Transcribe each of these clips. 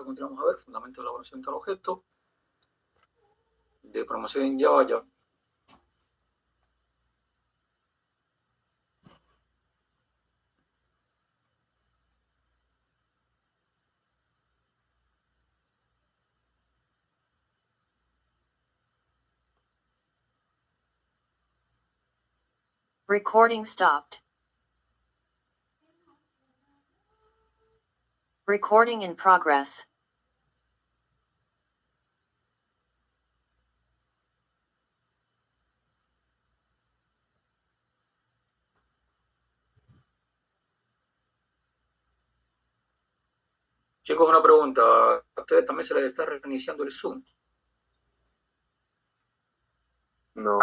continuamos a ver, fundamentos de elaboración del objeto, de programación en Java. Recording stopped. Recording in progress. Chicos, una pregunta. ¿A ustedes también se les está reiniciando el Zoom? No.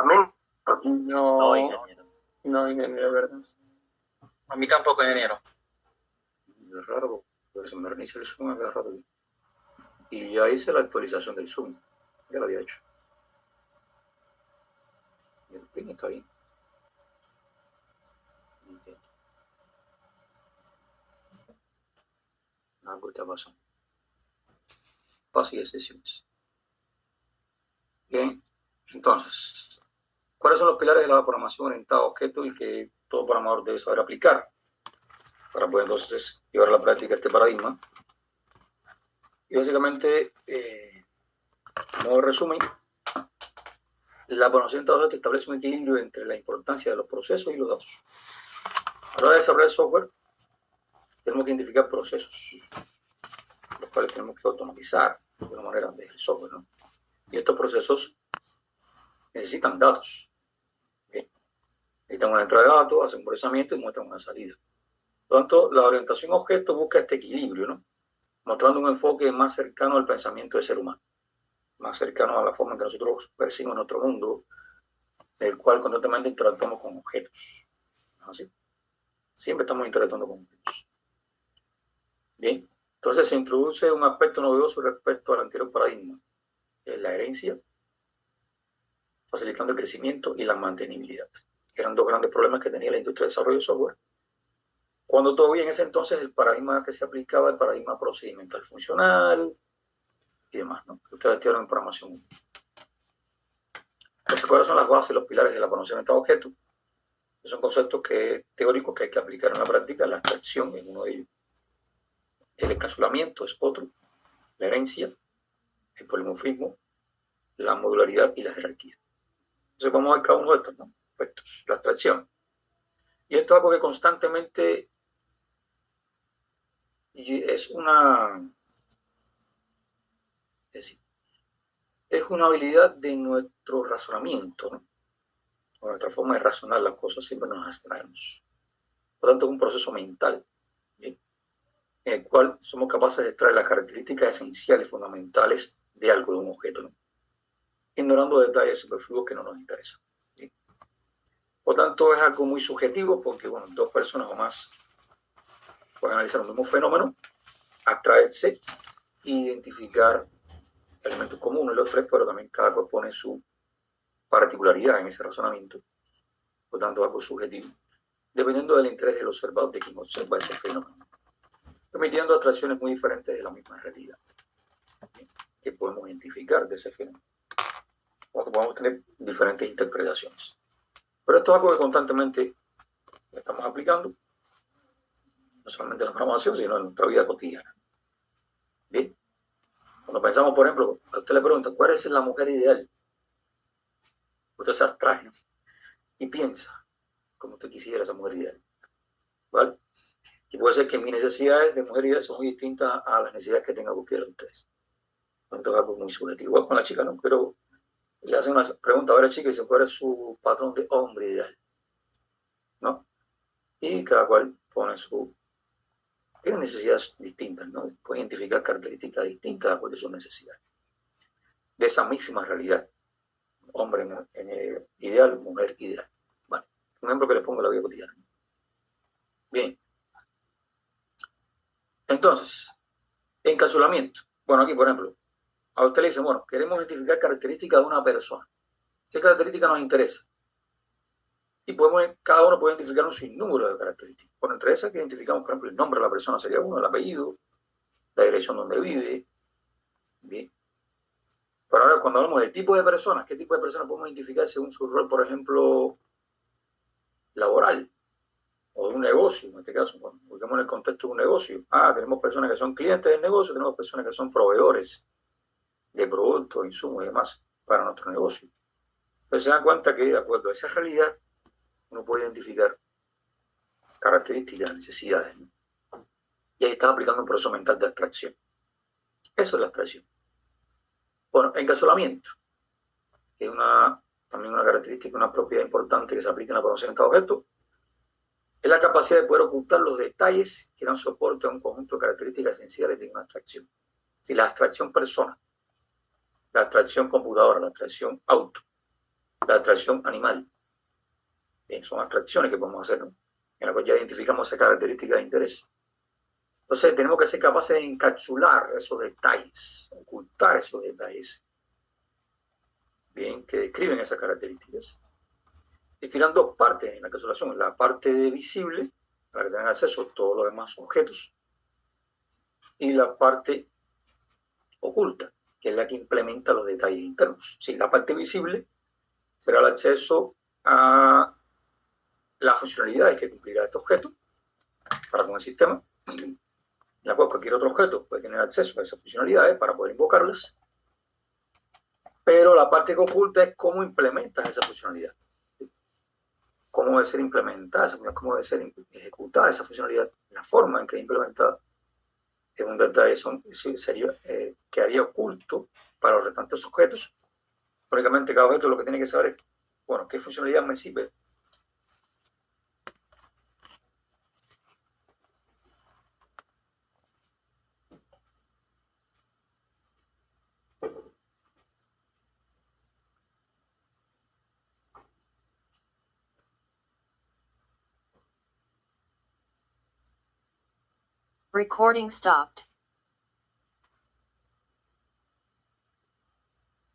No, ingeniero, ¿verdad? A mí tampoco, ingeniero. Es raro, porque se me reinicia el Zoom a cada rato. Y ya hice la actualización del Zoom. Ya lo había hecho. Y el pin está bien. Algo está pasando. Fácil de sesiones. Bien, entonces, ¿cuáles son los pilares de la programación orientada a objetos y que todo programador debe saber aplicar para poder entonces llevar a la práctica este paradigma? Y básicamente, como resumen, la programación de objetos establece un equilibrio entre la importancia de los procesos y los datos. A la hora de desarrollar software, tenemos que identificar procesos, los cuales tenemos que automatizar de alguna manera desde el software, ¿no? Y estos procesos necesitan datos. ¿Bien? Necesitan una entrada de datos, hacen un procesamiento y muestran una salida. Por lo tanto, la orientación a objetos busca este equilibrio, ¿no? Mostrando un enfoque más cercano al pensamiento del ser humano, más cercano a la forma en que nosotros percibimos nuestro mundo, en el cual constantemente interactuamos con objetos. ¿No es así? Siempre estamos interactuando con objetos. Bien, entonces se introduce un aspecto novedoso respecto al anterior paradigma, es la herencia, facilitando el crecimiento y la mantenibilidad. Eran dos grandes problemas que tenía la industria de desarrollo de software. Cuando todavía en ese entonces el paradigma que se aplicaba, el paradigma procedimental funcional y demás, ¿no? Ustedes estudiaron en programación. Entonces, ¿cuáles son las bases, los pilares de la programación de objetos? Son conceptos teóricos que hay que aplicar en la práctica. La abstracción es uno de ellos. El encapsulamiento es otro. La herencia, el polimorfismo, la modularidad y la jerarquía. Entonces vamos a ver cada uno de estos, ¿no? Aspectos. La abstracción. Y esto es algo que constantemente es una habilidad de nuestro razonamiento, ¿no? O nuestra forma de razonar las cosas, siempre nos abstraemos. Por lo tanto, es un proceso mental, ¿sí? En el cual somos capaces de extraer las características esenciales y fundamentales de algo, de un objeto, ¿no? Ignorando detalles superfluos que no nos interesan, ¿sí? Por tanto, es algo muy subjetivo porque, bueno, dos personas o más pueden analizar un mismo fenómeno, abstraerse e identificar elementos comunes, los tres, pero también cada cual pone su particularidad en ese razonamiento. Por tanto, es algo subjetivo, dependiendo del interés del observador, de quien observa ese fenómeno, permitiendo abstracciones muy diferentes de la misma realidad, ¿sí? Que podemos identificar de ese fenómeno. Podemos tener diferentes interpretaciones. Pero esto es algo que constantemente estamos aplicando, no solamente en la programación, sino en nuestra vida cotidiana. Bien, cuando pensamos, por ejemplo, a usted le pregunta, ¿cuál es la mujer ideal? Usted se abstrae, ¿no? Y piensa como usted quisiera esa mujer ideal, ¿vale? Y puede ser que mis necesidades de mujer ideal son muy distintas a las necesidades que tenga cualquiera de ustedes. Entonces es algo muy subjetivo. Igual con la chica, ¿no? Pero le hacen una pregunta a la chica y dice, ¿cuál es su patrón de hombre ideal? ¿No? Y cada cual pone tiene necesidades distintas, ¿no? Puede identificar características distintas de acuerdo a sus necesidades. De esa misma realidad. Hombre ideal, mujer ideal. Vale. Un ejemplo que le pongo en la vida cotidiana. Bien. Entonces, encapsulamiento. Bueno, aquí, por ejemplo, a usted le dice, bueno, queremos identificar características de una persona. ¿Qué característica nos interesa? Y cada uno puede identificar un sinnúmero de características. Bueno, entre esas que identificamos, por ejemplo, el nombre de la persona sería uno, el apellido, la dirección donde vive, Bien. Pero ahora, cuando hablamos de tipo de personas, ¿qué tipo de personas podemos identificar según su rol, por ejemplo, laboral o de un negocio? En este caso, bueno, busquemos en el contexto de un negocio. Tenemos personas que son clientes del negocio, tenemos personas que son proveedores de productos, insumos y demás para nuestro negocio. Entonces se dan cuenta que, de acuerdo a esa realidad, uno puede identificar características, necesidades, ¿no? Y ahí está aplicando un proceso mental de abstracción. Eso es la abstracción. Bueno, encapsulamiento, que es también una característica, una propiedad importante que se aplica en la conocimiento de objetos, es la capacidad de poder ocultar los detalles que dan soporte a un conjunto de características esenciales de una abstracción. Si la abstracción persona, la abstracción computadora, la abstracción auto, la abstracción animal, son abstracciones que podemos hacer, ¿no? En la cual ya identificamos esa característica de interés. Entonces tenemos que ser capaces de encapsular esos detalles, ocultar esos detalles, bien, que describen esas características. Existirán dos partes en la encapsulación: la parte de visible, para que tengan acceso a todos los demás objetos, y la parte oculta, que es la que implementa los detalles internos. Sí, la parte visible será el acceso a las funcionalidades que cumplirá este objeto para con el sistema, en la cual cualquier otro objeto puede tener acceso a esas funcionalidades para poder invocarlas, pero la parte que oculta es cómo implementas esa funcionalidad, cómo debe ser implementada, cómo debe ser ejecutada esa funcionalidad, la forma en que es implementada. Es un detalle quedaría oculto para los restantes objetos. Únicamente cada objeto lo que tiene que saber es, bueno, qué funcionalidad me sirve. Recording stopped.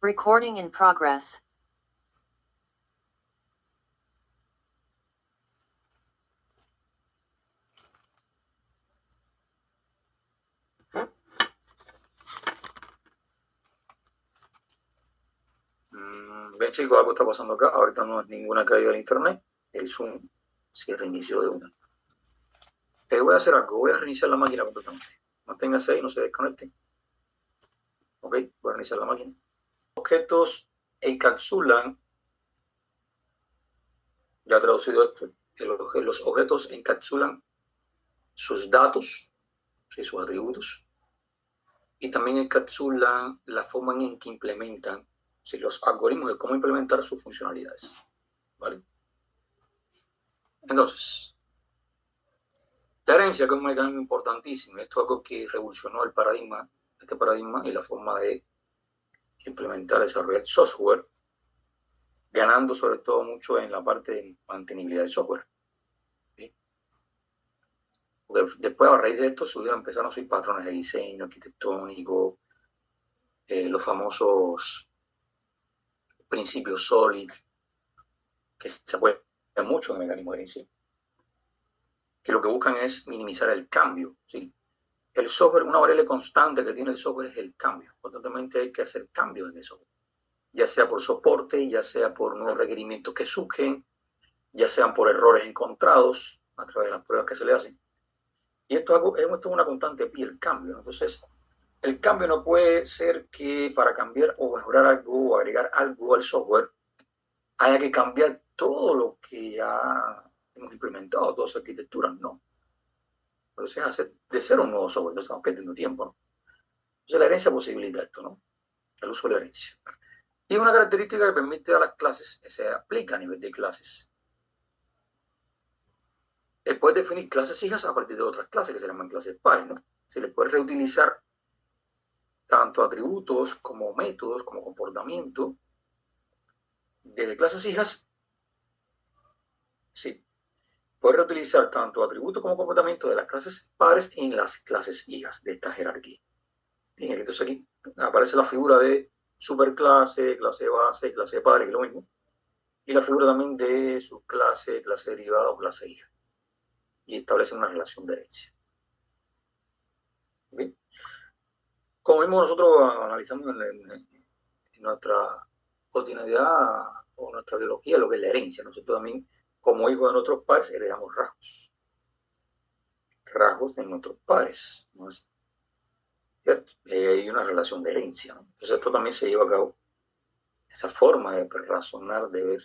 Recording in progress. Bien, chicos, algo está pasando acá. Ahorita no es ninguna caída del internet. El Zoom se reinició de una. Voy a hacer algo. Voy a reiniciar la máquina completamente. Manténganse ahí, no se desconecten. Ok, voy a reiniciar la máquina. Objetos encapsulan, ya he traducido esto, los objetos encapsulan sus datos, ¿sí?, sus atributos, y también encapsulan la forma en que implementan, ¿sí?, los algoritmos de cómo implementar sus funcionalidades, ¿vale? Entonces, la herencia, que es un mecanismo importantísimo, esto es algo que revolucionó este paradigma y la forma de implementar, desarrollar software, ganando sobre todo mucho en la parte de mantenibilidad del software, ¿sí? Porque después, a raíz de esto, empezaron a subir patrones de diseño arquitectónico, los famosos principios SOLID, que se apoyan mucho en el mecanismo de herencia, que lo que buscan es minimizar el cambio, ¿sí? El software, una variable constante que tiene el software es el cambio. Constantemente hay que hacer cambios en el software, ya sea por soporte, ya sea por nuevos requerimientos que surgen, ya sean por errores encontrados a través de las pruebas que se le hacen. Y esto es una constante pie, el cambio, ¿no? Entonces, el cambio no puede ser que para cambiar o mejorar algo o agregar algo al software haya que cambiar todo lo que ya hemos implementado, toda esa arquitectura, no. Entonces, hacer de cero un nuevo software, no estamos perdiendo tiempo, ¿no? Entonces, la herencia posibilita esto, ¿no? El uso de la herencia. Y una característica que permite a las clases, se aplica a nivel de clases. Puedes definir clases hijas a partir de otras clases que se llaman clases pares, ¿no? Se les puede reutilizar tanto atributos como métodos, como comportamiento, desde clases hijas, sí. Puedes reutilizar tanto atributos como comportamiento de las clases padres en las clases hijas de esta jerarquía. Bien, entonces aquí aparece la figura de superclase, clase base, clase padre, que es lo mismo, y la figura también de subclase, clase derivada o clase hija. Y establece una relación de herencia. Bien. Como mismo nosotros analizamos en nuestra cotidianidad o nuestra biología, lo que es la herencia. Nosotros también, como hijos de nuestros padres, heredamos rasgos de nuestros padres, ¿no es cierto? Hay una relación de herencia, ¿no? Entonces esto también se lleva a cabo, esa forma de razonar, de ver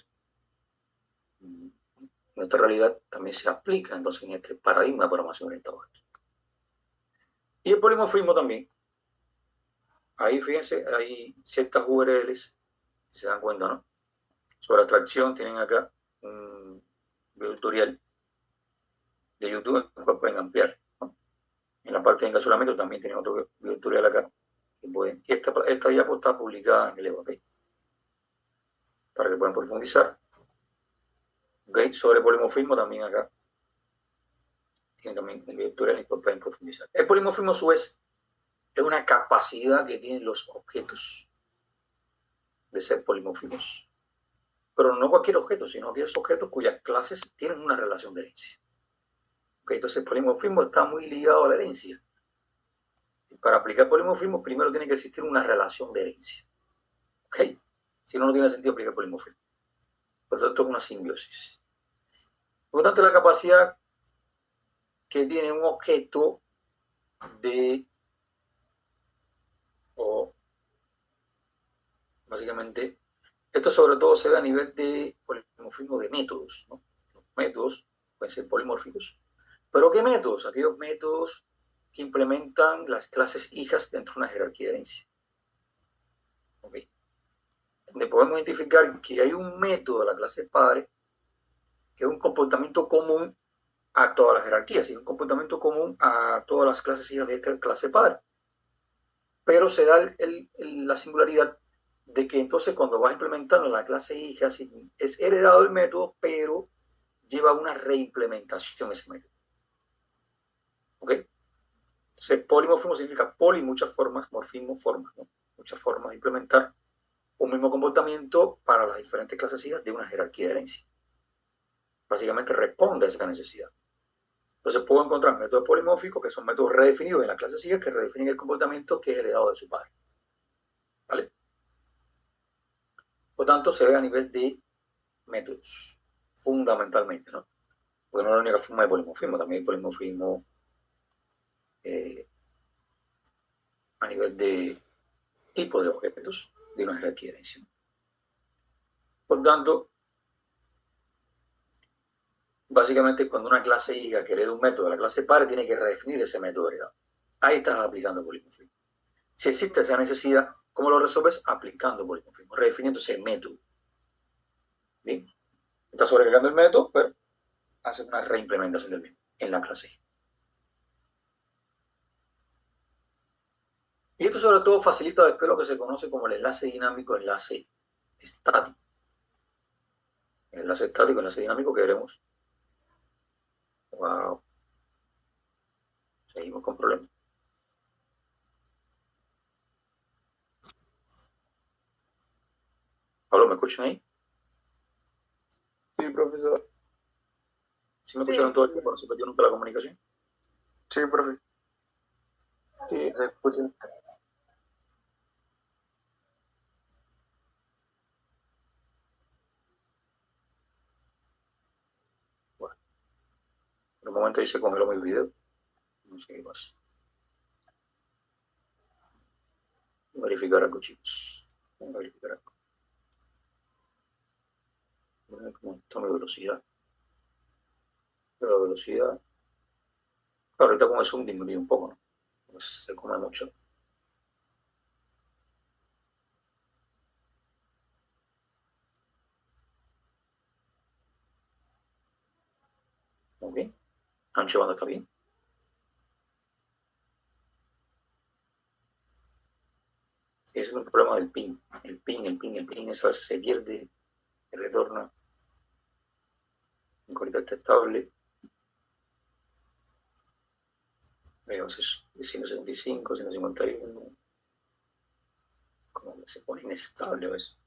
nuestra realidad también se aplica entonces en este paradigma de programación orientada. Y el polimorfismo también. Ahí fíjense, hay ciertas URLs, si se dan cuenta, ¿no? Sobre abstracción tienen acá un tutorial de YouTube en el cual pueden ampliar, ¿no? En la parte de encapsulamiento también tienen otro tutorial acá. Esta diapo está publicada en el EVAP para que puedan profundizar. ¿Okay? Sobre polimorfismo también acá tienen también el tutorial en el cual pueden profundizar. El polimorfismo a su vez es una capacidad que tienen los objetos de ser polimorfismos. Pero no cualquier objeto, sino aquellos objetos cuyas clases tienen una relación de herencia. ¿Okay? Entonces el polimorfismo está muy ligado a la herencia. Para aplicar polimorfismo primero tiene que existir una relación de herencia. ¿Okay? Si no, no tiene sentido aplicar polimorfismo. Por lo tanto, es una simbiosis. Por lo tanto, la capacidad que tiene un objeto de, o básicamente, esto sobre todo se da a nivel de polimorfismo de métodos, ¿no? Los métodos pueden ser polimórficos. ¿Pero qué métodos? Aquellos métodos que implementan las clases hijas dentro de una jerarquía de herencia. ¿Okay? Donde podemos identificar que hay un método de la clase padre que es un comportamiento común a todas las jerarquías, y es un comportamiento común a todas las clases hijas de esta clase padre. Pero se da la singularidad de que entonces cuando vas implementando la clase hija, es heredado el método, pero lleva una reimplementación ese método. ¿Ok? Entonces, polimorfismo significa poli, muchas formas, morfismo, formas, ¿no? Muchas formas de implementar un mismo comportamiento para las diferentes clases hijas de una jerarquía de herencia. Básicamente responde a esa necesidad. Entonces puedo encontrar métodos polimórficos que son métodos redefinidos en las clases hijas que redefinen el comportamiento que es heredado de su padre. ¿Vale? Por tanto, se ve a nivel de métodos, fundamentalmente, ¿no? Porque no es la única forma de polimorfismo, también hay polimorfismo a nivel de tipo de objetos de una jerarquía de herencia. Por tanto, básicamente cuando una clase hija que hereda un método de la clase padre tiene que redefinir ese método heredado. Ahí estás aplicando polimorfismo. Si existe esa necesidad, ¿cómo lo resuelves? Aplicando polimorfismo, redefiniendo ese método. ¿Bien? Estás sobrecargando el método, pero haces una reimplementación del mismo en la clase. Y esto sobre todo facilita después lo que se conoce como el enlace dinámico, enlace estático. El enlace estático, enlace dinámico que veremos. Wow. Seguimos con problemas. Pablo, ¿me escuchan ahí? Sí, profesor. ¿Sí me escucharon todo el tiempo? ¿No se perdió nunca la comunicación? Sí, profe. Sí, se escucha. Bueno, en un momento ahí se congeló mi video. No sé qué pasa. Verificar algo, chicos. Vamos a verificar algo. Voy a ver cómo está mi velocidad. La velocidad. Claro, ahorita con el zoom disminuye un poco, ¿no? Pues se come mucho. Muy bien. Ancho de banda está bien. Sí, ese es un problema del ping. El ping, esa veces se pierde, se retorna. En calidad está estable. Veamos eso, de 175, 151. Como que se pone inestable, ¿ves?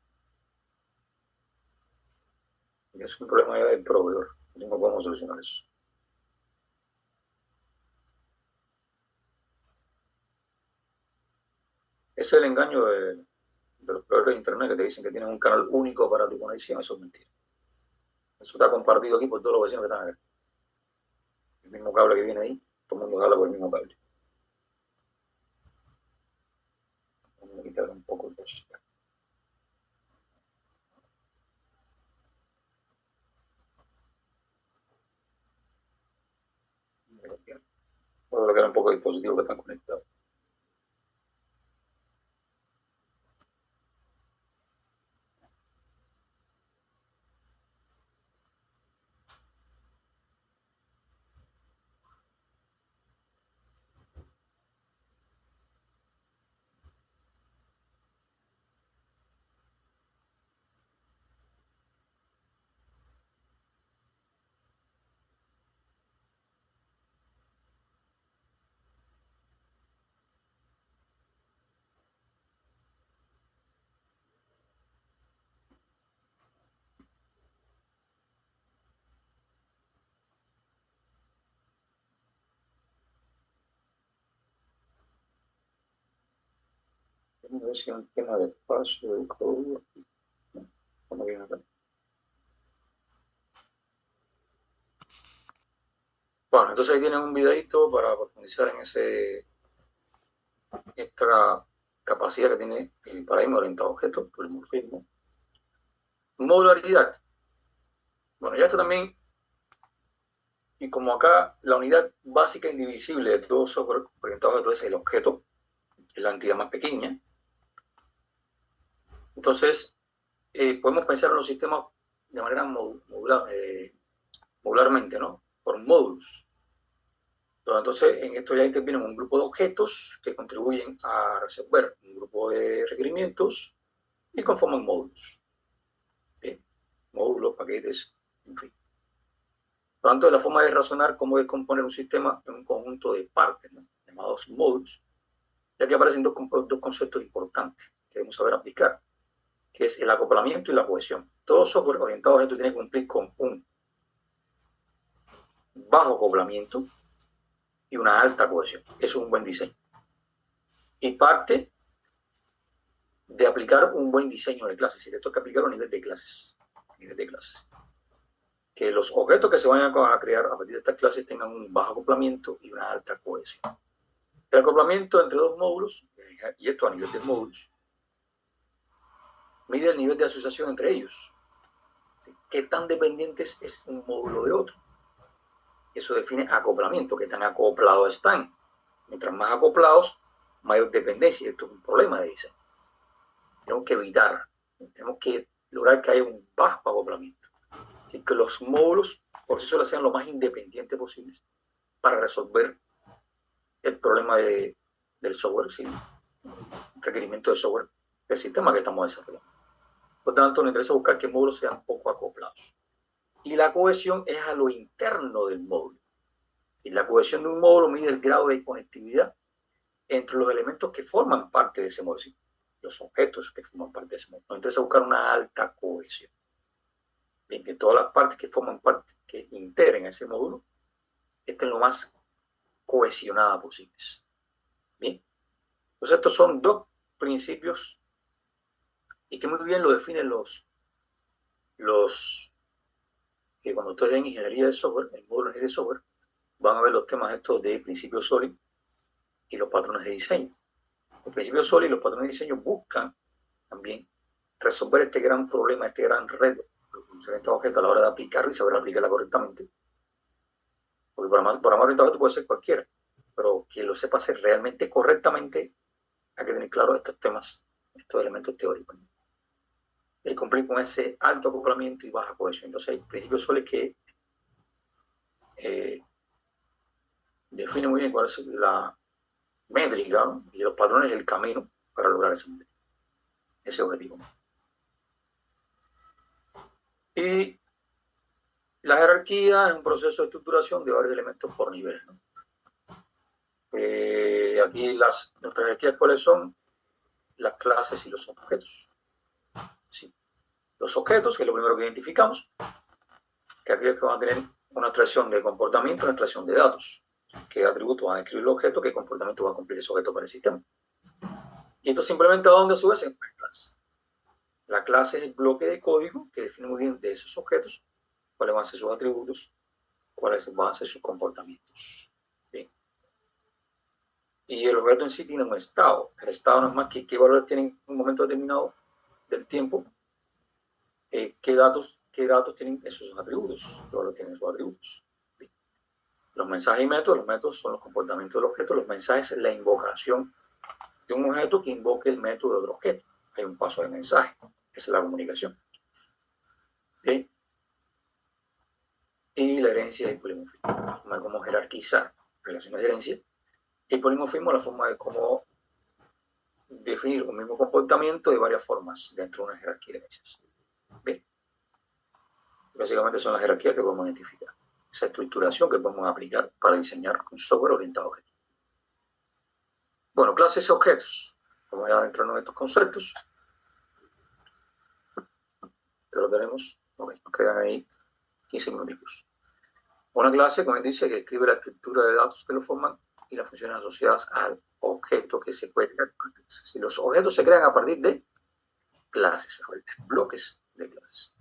Y es un problema ya del proveedor. No tengo cómo solucionar eso. Ese es el engaño de los proveedores de internet que te dicen que tienen un canal único para tu conexión. Eso es mentira. Eso está compartido aquí por todos los vecinos que están acá. El mismo cable que viene ahí, todo el mundo habla por el mismo cable. Vamos a quitar un poco el música. Voy a bloquear un poco de dispositivos que están conectados. Vamos a ver si hay un tema de espacio, de código. Como viene acá. Bueno, entonces ahí tienen un videito para profundizar en esta capacidad que tiene el paradigma orientado a objetos, polimorfismo. Modularidad. Bueno, ya esto también, y como acá la unidad básica indivisible de todo software orientado a objetos es el objeto, es la entidad más pequeña. Entonces, podemos pensar en los sistemas de manera modularmente, ¿no? Por módulos. Entonces, en esto ya intervienen un grupo de objetos que contribuyen a resolver un grupo de requerimientos y conforman módulos. Bien, módulos, paquetes, en fin. Por lo tanto, la forma de razonar cómo descomponer un sistema en un conjunto de partes, ¿no? Llamados módulos, ya que aparecen dos conceptos importantes que debemos saber aplicar, que es el acoplamiento y la cohesión. Todo software orientado a objetos tiene que cumplir con un bajo acoplamiento y una alta cohesión. Eso es un buen diseño. Y parte de aplicar un buen diseño de clases. Y esto hay que aplicarlo a nivel de clases. Que los objetos que se vayan a crear a partir de estas clases tengan un bajo acoplamiento y una alta cohesión. El acoplamiento entre dos módulos, y esto a nivel de módulos, mide el nivel de asociación entre ellos. ¿Qué tan dependientes es un módulo de otro? Eso define acoplamiento, qué tan acoplados están. Mientras más acoplados, mayor dependencia. Esto es un problema de diseño. Tenemos que evitar, tenemos que lograr que haya un bajo acoplamiento. Así que los módulos por sí solos sean lo más independientes posibles para resolver el problema del software, ¿sí? Requerimiento de software del sistema que estamos desarrollando. Por tanto, nos interesa buscar que módulos sean poco acoplados. Y la cohesión es a lo interno del módulo. Y la cohesión de un módulo mide el grado de conectividad entre los elementos que forman parte de ese módulo, ¿sí? Los objetos que forman parte de ese módulo. Nos interesa buscar una alta cohesión. Bien, que todas las partes que forman parte, que integren ese módulo, estén lo más cohesionadas posibles. Bien, entonces estos son dos principios y que muy bien lo definen que cuando ustedes den ingeniería de software, el módulo de ingeniería de software, van a ver los temas estos de principios sólidos y los patrones de diseño. Los principios sólidos y los patrones de diseño buscan también resolver este gran problema, este gran reto de estos objetos a la hora de aplicarlo y saber aplicarla correctamente. Porque programar orientado a objetos puede ser cualquiera, pero quien lo sepa hacer realmente correctamente, hay que tener claro estos temas, estos elementos teóricos. Y cumplir con ese alto acoplamiento y baja cohesión. Entonces hay principios sólidos que definen muy bien cuál es la métrica, ¿no? Y los patrones del camino para lograr ese objetivo. Y la jerarquía es un proceso de estructuración de varios elementos por nivel, ¿no? Aquí nuestras jerarquías, ¿cuáles son? Las clases y los objetos. ¿Sí? Los objetos, que es lo primero que identificamos, que aquí es que van a tener una extracción de comportamiento, una extracción de datos. ¿Qué atributos van a describir el objeto? ¿Qué comportamiento va a cumplir ese objeto para el sistema? Y esto se implementa donde a su vez en una clase. La clase es el bloque de código que define muy bien de esos objetos cuáles van a ser sus atributos, cuáles van a ser sus comportamientos. Bien. Y el objeto en sí tiene un estado. El estado no es más que qué valores tienen en un momento determinado del tiempo, qué datos tienen esos atributos, qué valores tienen esos atributos. Bien. Los mensajes y métodos, los métodos son los comportamientos del objeto, los mensajes es la invocación de un objeto que invoque el método de otro objeto. Hay un paso de mensaje, esa es la comunicación. Bien. Y la herencia y el polimorfismo, la forma de cómo jerarquizar relaciones de herencia. Y el polimorfismo, la forma de cómo definir un mismo comportamiento de varias formas dentro de una jerarquía de herencias. Bien. Básicamente son las jerarquías que podemos identificar. Esa estructuración que podemos aplicar para diseñar un software orientado a objetos. Bueno, clases y objetos. Vamos a adentrarnos en estos conceptos. Que lo tenemos. Ok, nos quedan ahí 15 minutos. Una clase, como dice, que describe la estructura de datos que lo forman y las funciones asociadas al objeto que se puede crear. Si los objetos se crean a partir de clases, a partir de bloques de clases.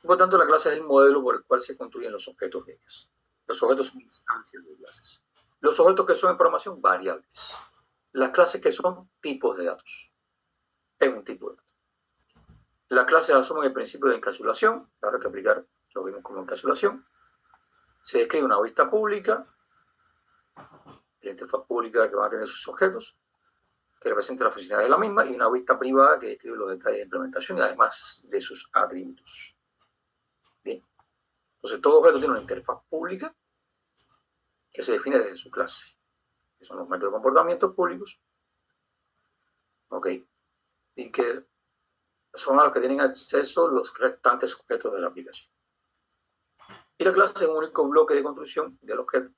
Por tanto, la clase es el modelo por el cual se construyen los objetos de ellas. Los objetos son instancias de clases. Los objetos que son en programación, variables. Las clases que son tipos de datos. Es un tipo de datos. Las clases asumen el principio de encapsulación. Habrá que aplicar lo vimos como encapsulación. Se describe una vista pública, la interfaz pública que va a tener sus objetos, que representa la funcionalidad de la misma, y una vista privada que describe los detalles de implementación y además de sus atributos. Bien. Entonces, todo objeto tiene una interfaz pública que se define desde su clase, que son los métodos de comportamiento públicos, ¿ok? Y que son a los que tienen acceso los restantes objetos de la aplicación. Y la clase es un único bloque de construcción del objeto,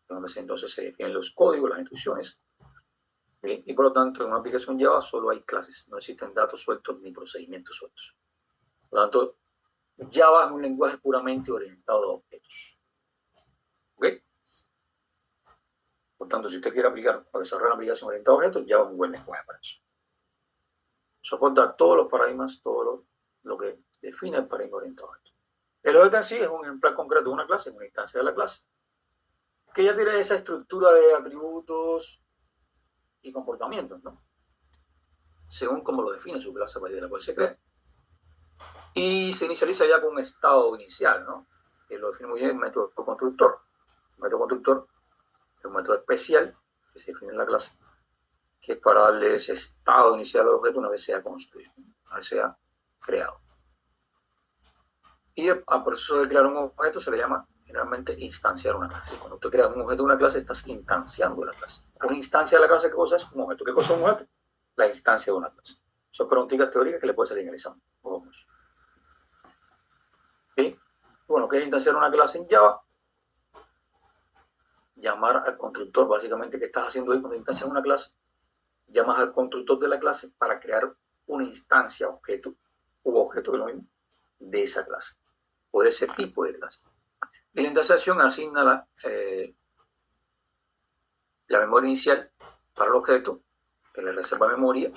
donde entonces se definen los códigos, las instrucciones. Bien. Y por lo tanto, en una aplicación Java solo hay clases, no existen datos sueltos ni procedimientos sueltos. Por lo tanto, Java es un lenguaje puramente orientado a objetos. ¿Ok? Por tanto, si usted quiere aplicar o desarrollar una aplicación orientada a objetos, Java es un buen lenguaje para eso. Soporta todos los paradigmas, todo lo que define el paradigma orientado a objetos. El objeto en sí es un ejemplar concreto de una clase, una instancia de la clase, que ya tiene esa estructura de atributos y comportamientos, ¿no? Según cómo lo define su clase a partir de la cual se crea. Y se inicializa ya con un estado inicial, ¿no? Que lo define muy bien el método constructor. El método constructor es un método especial que se define en la clase, que es para darle ese estado inicial al objeto una vez sea construido, una vez sea creado. Y al proceso de crear un objeto se le llama generalmente instanciar una clase. Cuando tú creas un objeto de una clase, estás instanciando la clase. Una instancia de la clase, ¿qué cosa es? Un objeto. ¿Qué cosa es un objeto? La instancia de una clase. Son preguntas teóricas que le puedes salir analizando. Vamos. ¿Sí? Bueno, ¿qué es instanciar una clase en Java? Llamar al constructor, básicamente, ¿qué estás haciendo ahí cuando instancias una clase? Llamas al constructor de la clase para crear una instancia, objeto, u objeto, que es lo mismo, de esa clase, o de ese tipo de clase. Y la instanciación asigna la memoria inicial para el objeto, que le reserva memoria,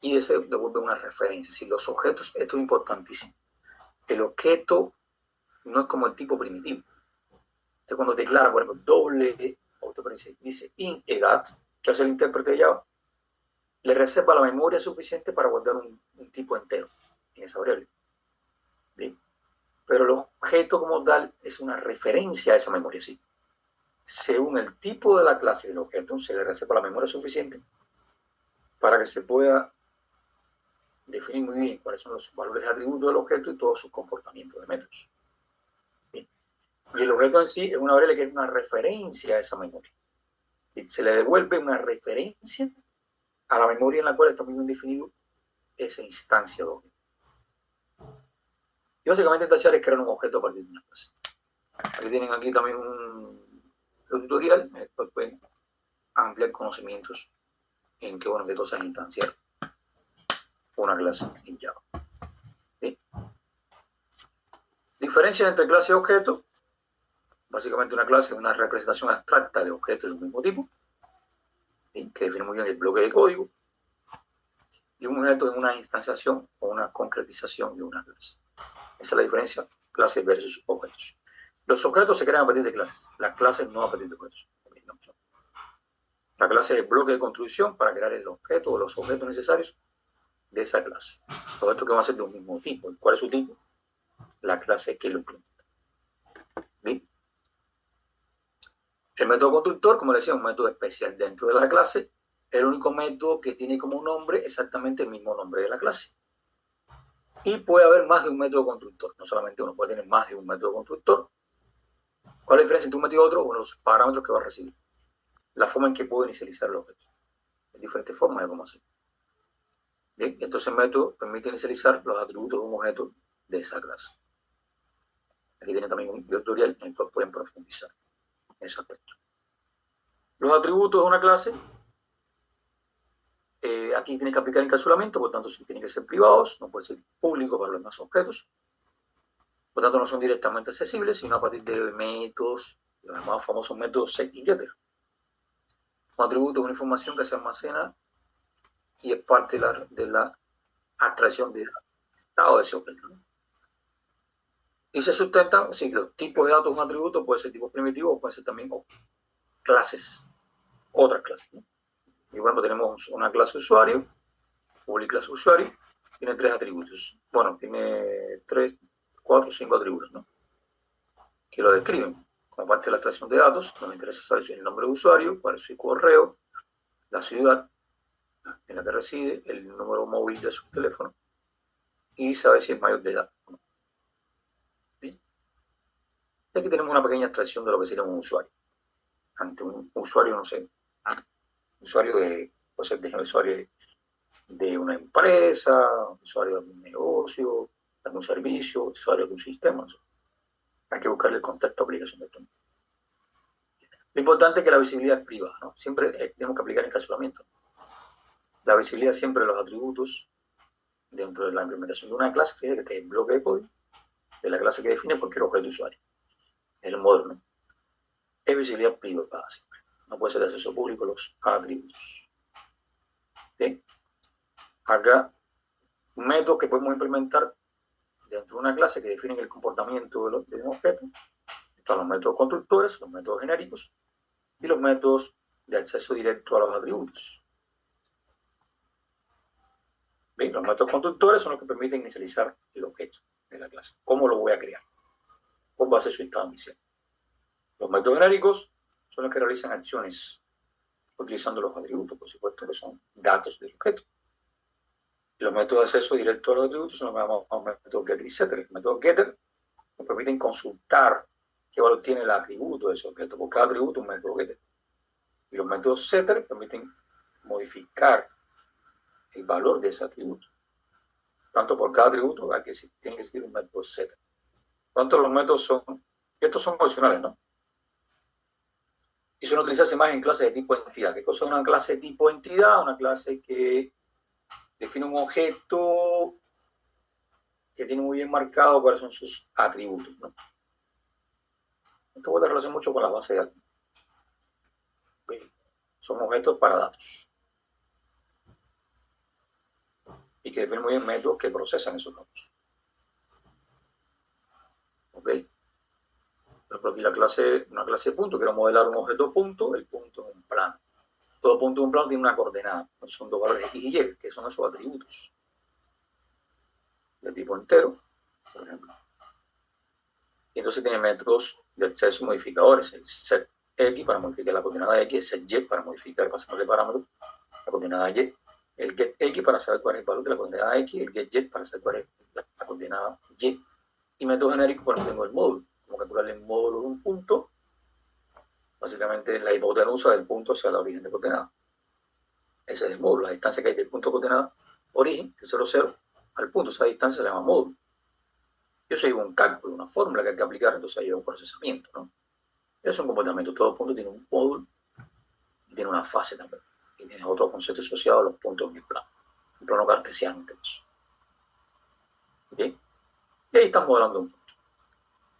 y ese devuelve una referencia. Si los objetos, esto es importantísimo, el objeto no es como el tipo primitivo. Entonces, cuando declara, por ejemplo, doble, o te dice in edad, que hace el intérprete de Java, le reserva la memoria suficiente para guardar un tipo entero en esa variable. Bien. Pero el objeto como tal es una referencia a esa memoria, sí. Según el tipo de la clase del objeto, se le reserva la memoria suficiente para que se pueda definir muy bien cuáles son los valores de atributos del objeto y todos sus comportamientos de métodos. Bien. Y el objeto en sí es una variable que es una referencia a esa memoria. Se le devuelve una referencia a la memoria en la cual está muy bien definido esa instancia de objeto. Y básicamente instanciar es crear un objeto a partir de una clase. Aquí tienen aquí también un tutorial, en el cual pueden ampliar conocimientos en qué cosas es instanciar una clase en Java. ¿Sí? Diferencia entre clase y objeto. Básicamente una clase es una representación abstracta de objetos de un mismo tipo. ¿Sí? bien, que define muy bien el bloque de código. Y un objeto es una instanciación o una concretización de una clase. Esa es la diferencia, clases versus objetos. Los objetos se crean a partir de clases, las clases no a partir de objetos. La clase es el bloque de construcción para crear el objeto o los objetos necesarios de esa clase. Los objetos que van a ser de un mismo tipo. ¿Cuál es su tipo? La clase que lo implementa. ¿Bien? El método constructor, como les decía, es un método especial dentro de la clase. El único método que tiene como nombre exactamente el mismo nombre de la clase. Y puede haber más de un método constructor. No solamente uno, puede tener más de un método constructor. ¿Cuál es la diferencia entre un método y otro? Bueno, los parámetros que va a recibir. La forma en que puedo inicializar el objeto. Hay diferentes formas de cómo hacerlo. Bien, entonces el método permite inicializar los atributos de un objeto de esa clase. Aquí tienen también un tutorial en el cual pueden profundizar en ese aspecto. Los atributos de una clase, aquí tienen que aplicar encapsulamiento, por tanto tienen que ser privados, no pueden ser públicos para los demás objetos. Por tanto no son directamente accesibles, sino a partir de métodos, los más famosos métodos set y getter. Un atributo es una información que se almacena y es parte de la abstracción del estado de ese objeto, ¿no? Y se sustentan, sí, los tipos de datos de un atributo pueden ser tipos primitivos o pueden ser también clases, otras clases, ¿no? Y bueno, tenemos una clase usuario, public clase usuario, tiene 3 atributos. Bueno, tiene 3, 4, 5 atributos, ¿no? Que lo describen. Como parte de la extracción de datos, nos interesa saber si es el nombre de usuario, cuál es su correo, la ciudad en la que reside, el número móvil de su teléfono y saber si es mayor de edad. Bien. Y aquí tenemos una pequeña abstracción de lo que sería un usuario. Ante un usuario, no sé, usuario puede ser de usuario de una empresa, usuario de algún negocio, de algún servicio, usuario de un sistema. No sé. Hay que buscarle el contexto de aplicación de esto. Lo importante es que la visibilidad es privada, ¿no? Siempre tenemos que aplicar encapsulamiento. La visibilidad siempre de los atributos dentro de la implementación de una clase, fíjate que este es el bloque de código de la clase que define cualquier objeto de usuario. Es el modelo, ¿no? Es visibilidad privada siempre. No puede ser de acceso público los atributos. ¿Bien? Acá, un método que podemos implementar dentro de una clase que definen el comportamiento de un objeto. Están los métodos constructores, los métodos genéricos y los métodos de acceso directo a los atributos. Bien, los métodos constructores son los que permiten inicializar el objeto de la clase. ¿Cómo lo voy a crear? ¿Cuál va a ser su estado inicial? Los métodos genéricos son los que realizan acciones utilizando los atributos, por supuesto, que son datos del objeto. Y los métodos de acceso directo a los atributos son los que llamamos métodos getter y setter. Los métodos getter nos permiten consultar qué valor tiene el atributo de ese objeto. Por cada atributo un método getter. Y los métodos setter permiten modificar el valor de ese atributo. Tanto por cada atributo tiene que existir un método setter. Tanto los métodos son, estos son opcionales, ¿no? Y suelen utilizarse más en clases de tipo entidad. ¿Qué cosa es una clase de tipo entidad? Una clase que define un objeto que tiene muy bien marcado cuáles son sus atributos, ¿no? Esto puede relacionar mucho con la base de datos. Son objetos para datos. Y que definen muy bien métodos que procesan esos datos. ¿Ok? Por aquí una clase de punto, quiero modelar un objeto punto, el punto es un plano. Todo punto de un plano tiene una coordenada, son 2 valores x y y, que son esos atributos de tipo entero, por ejemplo. Y entonces tiene métodos de acceso modificadores, el set x para modificar la coordenada x, el set y para modificar pasando de parámetro la coordenada y, el get x para saber cuál es el valor de la coordenada x, el get y para saber cuál es la coordenada y método genérico cuando tengo el módulo. Como calcular el módulo de un punto, básicamente la hipotenusa del punto hacia la origen de coordenada. Ese es el módulo, la distancia que hay del punto de coordenada origen, de 0, 0, al punto. Esa distancia se llama módulo. Yo soy un cálculo, una fórmula que hay que aplicar, entonces hay un procesamiento, ¿no? Es un comportamiento. Todo punto tiene un módulo y tiene una fase también. Y tiene otro concepto asociado a los puntos en el plano cartesiano. ¿Okay? Y ahí estamos modelando un punto.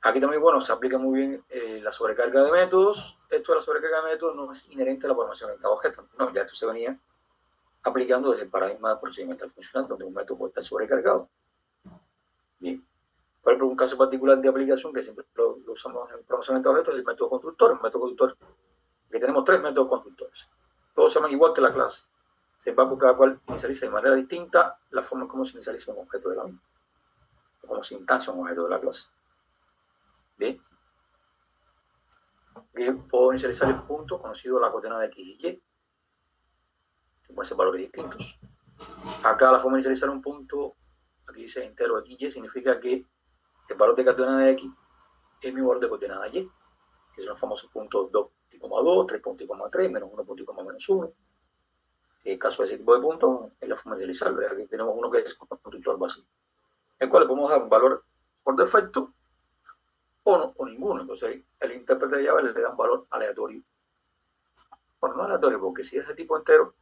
Aquí también, bueno, se aplica muy bien la sobrecarga de métodos. Esto de la sobrecarga de métodos no es inherente a la programación orientada a objetos. No, ya esto se venía aplicando desde el paradigma procedimental funcional, donde un método puede estar sobrecargado. Bien. Por ejemplo, un caso particular de aplicación que siempre lo usamos en programación orientada a objetos es el método constructor. Un método constructor, que tenemos 3 métodos constructores. Todos se llaman igual que la clase. Sin embargo, cada cual inicializa de manera distinta la forma en cómo se inicializa un objeto de la misma, o cómo se instancia un objeto de la clase. Bien. Aquí puedo inicializar el punto conocido la coordenada de x y y, que pueden ser valores distintos. Acá la forma de inicializar un punto, aquí dice entero x y, significa que el valor de coordenada de x es mi valor de coordenada y, que son los famosos puntos 2,2, 3,3, menos 1,1. En el caso de ese tipo de puntos, es la forma de inicializarlo. Aquí tenemos uno que es constructor básico, el cual le podemos dar un valor por defecto o no, o ninguno. Entonces, el intérprete de Java le da un valor aleatorio. Bueno, no aleatorio, porque si es de tipo entero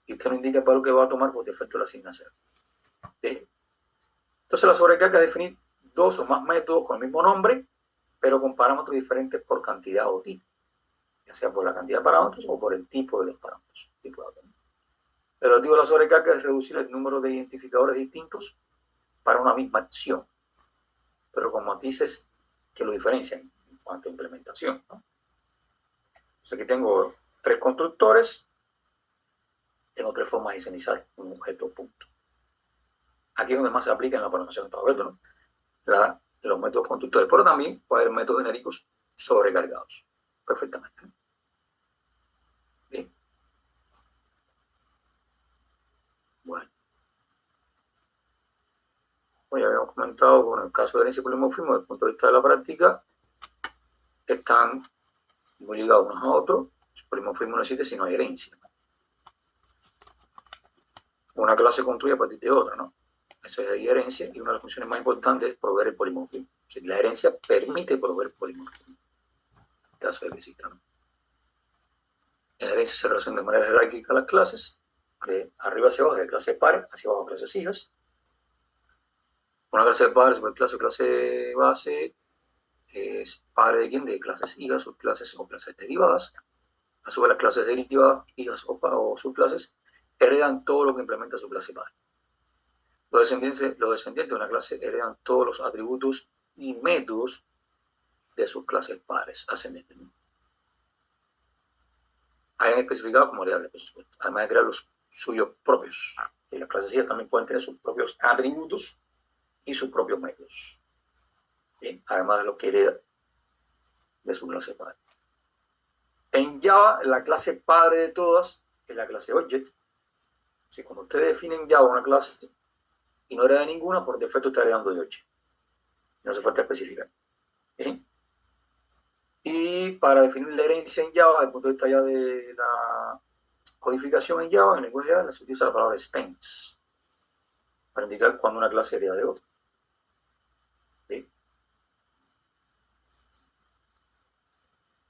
y usted no indica el valor que va a tomar, por defecto le asigna 0. ¿Sí? Entonces, la sobrecarga es definir 2 o más métodos con el mismo nombre, pero con parámetros diferentes por cantidad o tipo, ya sea por la cantidad de parámetros o por el tipo de los parámetros. El objetivo de la sobrecarga es reducir el número de identificadores distintos para una misma acción, pero con matices que lo diferencian en cuanto a implementación, ¿no? Entonces aquí tengo 3 constructores, tengo 3 formas de inicializar un objeto punto. Aquí es donde más se aplica en la programación de objetos, ¿no? Los métodos constructores, pero también puede haber métodos genéricos sobrecargados, perfectamente. Bien. Bueno. Como ya habíamos comentado, con el caso de herencia y polimorfismo, desde el punto de vista de la práctica, están muy ligados unos a otros. El polimorfismo no existe si no hay herencia. Una clase construye a partir de otra, ¿no? Eso es de herencia, y una de las funciones más importantes es proveer el polimorfismo. O sea, la herencia permite proveer el polimorfismo, en caso de que exista, ¿no? En la herencia se relaciona de manera jerárquica las clases, de arriba hacia abajo, de clases pares, hacia abajo clases hijas. Una clase de pares, superclase o clase base, es padre de quién, de clases hijas, subclases o clases derivadas. A su vez, las clases derivadas, hijas o subclases, heredan todo lo que implementa su clase padre. Los descendientes de una clase heredan todos los atributos y métodos de sus clases padres ascendentes, ¿no? Hayan especificado como variables, por supuesto, además de crear los suyos propios. Y las clases hijas también pueden tener sus propios atributos y sus propios métodos. Bien, además de lo que hereda de su clase padre. En Java, la clase padre de todas es la clase object. Si cuando ustedes definen en Java una clase y no hereda ninguna, por defecto está heredando de object. No hace falta especificar. ¿Bien? Y para definir la herencia en Java, desde el punto de vista ya de la codificación en Java, en el lenguaje Java, se utiliza la palabra stems para indicar cuando una clase hereda de otra. ¿Sí?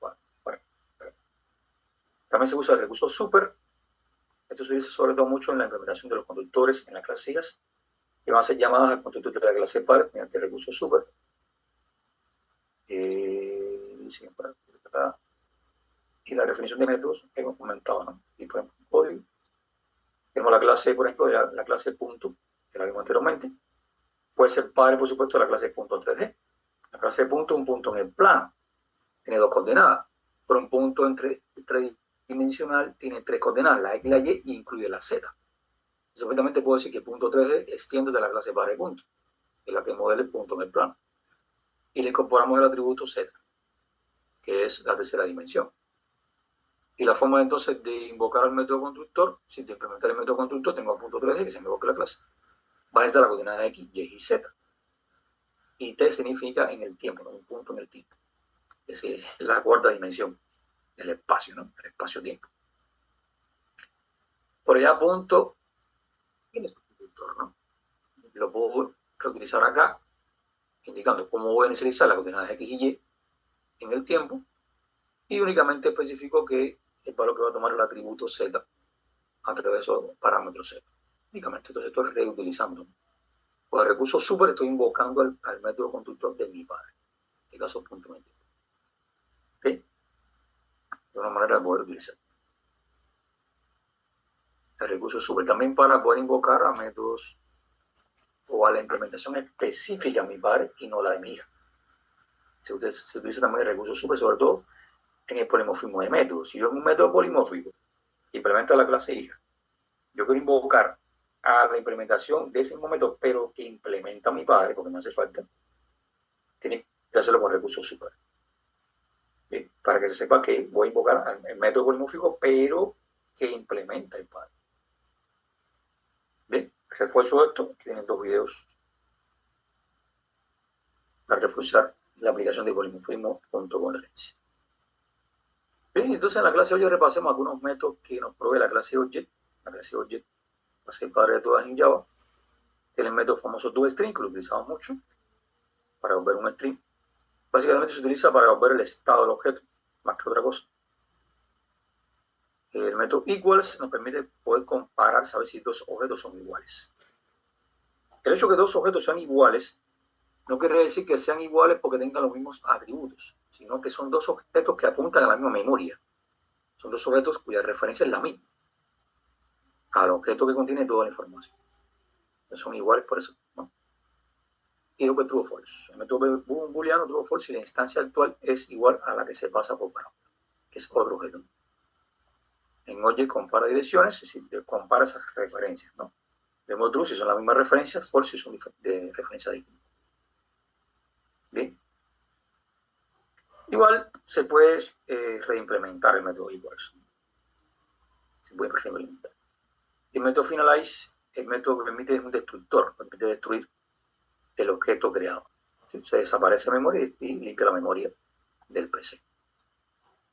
Bueno. También se usa el recurso super. Esto se utiliza sobre todo mucho en la implementación de los constructores en las clases hijas, que van a ser llamadas al constructor de la clase par mediante el recurso super. Y la definición de métodos que hemos comentado, ¿no? Y por ejemplo, código. Tenemos la clase, por ejemplo, la clase punto, que la vimos anteriormente. Puede ser padre, por supuesto, de la clase punto 3D. La clase punto es un punto en el plano. Tiene 2 coordenadas. Pero un punto tridimensional tiene 3 coordenadas, la x y la y, y incluye la z. Supuestamente puedo decir que el punto 3D extiende de la clase padre de punto, que es la que modela el punto en el plano. Y le incorporamos el atributo z, que es la tercera dimensión. Y la forma entonces de invocar al método constructor, si de implementar el método constructor, tengo el punto 3D, que se me invoca la clase, va desde la coordenada x, y z. Y t significa en el tiempo, ¿no? Un punto en el tiempo. Es decir, la cuarta dimensión del espacio, ¿no? El espacio-tiempo. Por allá punto, ¿quién es el constructor, no? Lo puedo reutilizar acá, indicando cómo voy a inicializar las coordenadas x y y en el tiempo, y únicamente especifico que el valor que va a tomar el atributo z a través de esos parámetros z. Únicamente, entonces estoy reutilizando. Con el recurso super estoy invocando al método constructor de mi padre. este caso punto 20. ¿Ok? De una manera de poder utilizar el recurso super también para poder invocar a métodos o a la implementación específica de mi padre y no la de mi hija. Se utiliza también el recurso super, sobre todo en el polimorfismo de métodos. Si yo en un método polimórfico implemento la clase hija, yo quiero invocar a la implementación de ese mismo método, pero que implementa a mi padre, porque me hace falta, tiene que hacerlo con recursos super. ¿Bien? Para que se sepa que voy a invocar el método polimórfico, pero que implementa el padre. Bien, refuerzo esto, tienen 2 videos para reforzar la aplicación de polimorfismo junto con la herencia. Bien, entonces en la clase de hoy repasemos algunos métodos que nos provee la clase Object. La clase Object va a ser padre de todas en Java. Tiene el método famoso toString, que lo utilizamos mucho para volver un string. Básicamente se utiliza para volver el estado del objeto, más que otra cosa. El método equals nos permite poder comparar, saber si 2 objetos son iguales. El hecho de que 2 objetos sean iguales no quiere decir que sean iguales porque tengan los mismos atributos, sino que son 2 objetos que apuntan a la misma memoria. Son 2 objetos cuya referencia es la misma al objeto que contiene toda la información. No son iguales por eso, ¿no? Y después true o false. El método booleano true o false si la instancia actual es igual a la que se pasa por parámetro, que es otro objeto. En Object compara direcciones, es decir, compara esas referencias, ¿no? De modo true si son las mismas referencias, false si son de referencia distinta. Bien. Igual se puede reimplementar el método equals. Se puede reimplementar. Y el método finalize, el método que permite es un destructor, permite destruir el objeto creado. Se desaparece la memoria y limpia la memoria del PC.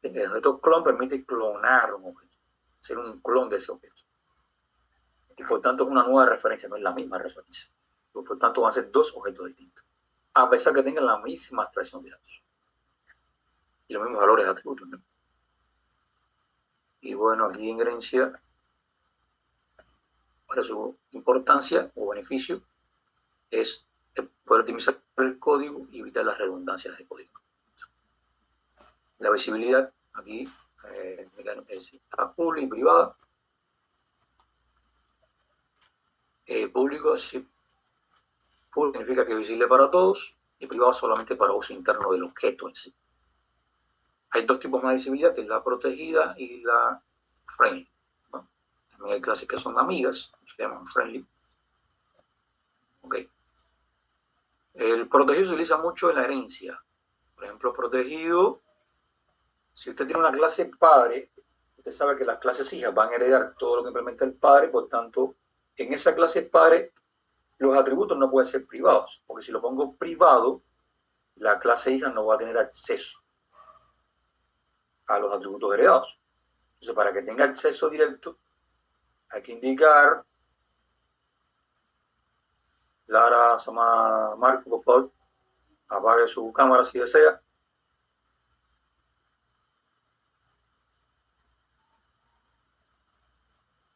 El objeto clone permite clonar un objeto, hacer un clon de ese objeto. Y por tanto es una nueva referencia, no es la misma referencia. Por tanto van a ser 2 objetos distintos, a pesar que tengan la misma extracción de datos y los mismos valores de atributos, ¿no? Y bueno, aquí en herencia, para su importancia o beneficio, es poder optimizar el código y evitar las redundancias de código. La visibilidad, aquí está pública y privada. Público, sí, público significa que es visible para todos y privado solamente para uso interno del objeto en sí. Hay 2 tipos más de visibilidad, que es la protegida y la friendly, ¿no? También hay clases que son amigas, se llaman friendly. Okay. El protegido se utiliza mucho en la herencia. Por ejemplo, protegido, si usted tiene una clase padre, usted sabe que las clases hijas van a heredar todo lo que implementa el padre, por tanto, en esa clase padre, los atributos no pueden ser privados, porque si lo pongo privado, la clase hija no va a tener acceso a los atributos heredados. Entonces, para que tenga acceso directo, hay que indicar, Lara Sama Marco, por favor, apague su cámara si desea.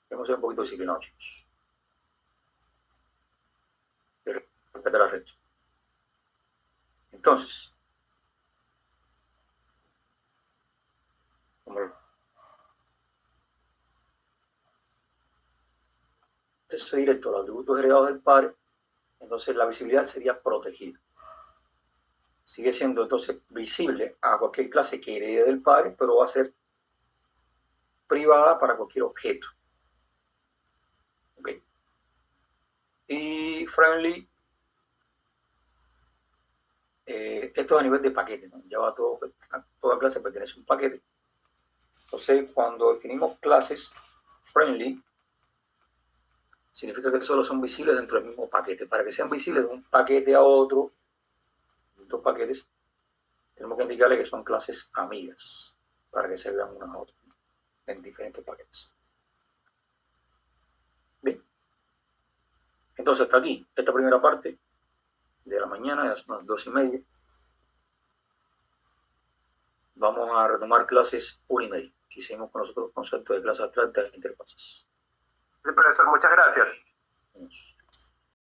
Vamos a ser un poquito disciplinados, chicos. Respetar la red. Entonces, como acceso directo a los atributos heredados del padre, entonces la visibilidad sería protegida. Sigue siendo entonces visible a cualquier clase que herede del padre, pero va a ser privada para cualquier objeto. Okay. Y friendly, esto es a nivel de paquete, ¿no? Ya va toda clase pertenece a un paquete. Entonces, cuando definimos clases friendly, significa que solo son visibles dentro del mismo paquete. Para que sean visibles de un paquete a otro, 2 paquetes, tenemos que indicarle que son clases amigas, para que se vean unas a otras en diferentes paquetes. Bien. Entonces, hasta aquí, esta primera parte de la mañana, ya son las 2:30. Vamos a retomar clases 1:30. Aquí seguimos con nosotros conceptos de clases abstractas e interfaces. Sí, profesor, muchas gracias. Vamos.